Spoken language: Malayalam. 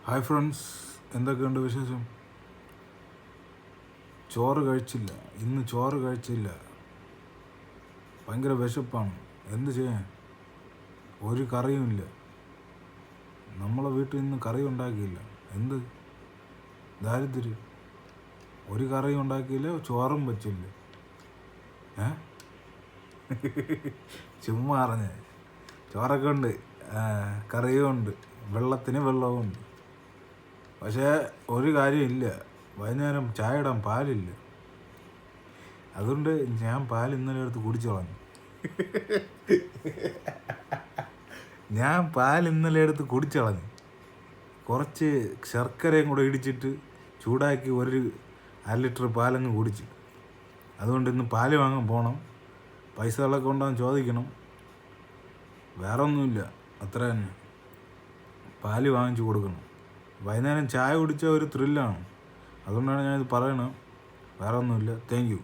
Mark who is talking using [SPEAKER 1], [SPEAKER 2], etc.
[SPEAKER 1] ഹായ് ഫ്രണ്ട്സ്, എന്തൊക്കെയുണ്ട് വിശേഷം? ചോറ് കഴിച്ചില്ല, ഇന്ന് ചോറ് കഴിച്ചില്ല. ഭയങ്കര വിശപ്പാണ്. എന്ത് ചെയ്യാൻ? ഒരു കറിയുമില്ല. നമ്മളെ വീട്ടിൽ ഇന്ന് കറി ഉണ്ടാക്കിയില്ല. എന്ത് ദാരിദ്ര്യം! ഒരു കറിയും ഉണ്ടാക്കിയില്ല, ചോറും വെച്ചില്ല. ചുമ്മാ അറിഞ്ഞ് ചോറൊക്കെ ഉണ്ട്, കറിയും ഉണ്ട്, വെള്ളത്തിന് വെള്ളവും ഉണ്ട്. പക്ഷേ ഒരു കാര്യമില്ല, വൈകുന്നേരം ചായ ഇടാൻ പാലില്ല. അതുകൊണ്ട് ഞാൻ പാൽ ഇന്നലെ എടുത്ത് കുടിച്ചു കളഞ്ഞു. കുറച്ച് ശർക്കരയും കൂടെ ഇടിച്ചിട്ട് ചൂടാക്കി 1 ലിറ്റർ പാലങ്ങ് കുടിച്ചു. അതുകൊണ്ട് ഇന്ന് പാല് വാങ്ങാൻ പോകണം. പൈസകളൊക്കെ ഉണ്ടാകും, ചോദിക്കണം. വേറെ ഒന്നുമില്ല, അത്ര തന്നെ. പാല് വാങ്ങിച്ചു കൊടുക്കണം. വൈകുന്നേരം ചായ കുടിച്ച ഒരു ത്രില്ലാണ്. അതുകൊണ്ടാണ് ഞാനിത് പറയണത്. വേറെ ഒന്നുമില്ല. Thank you.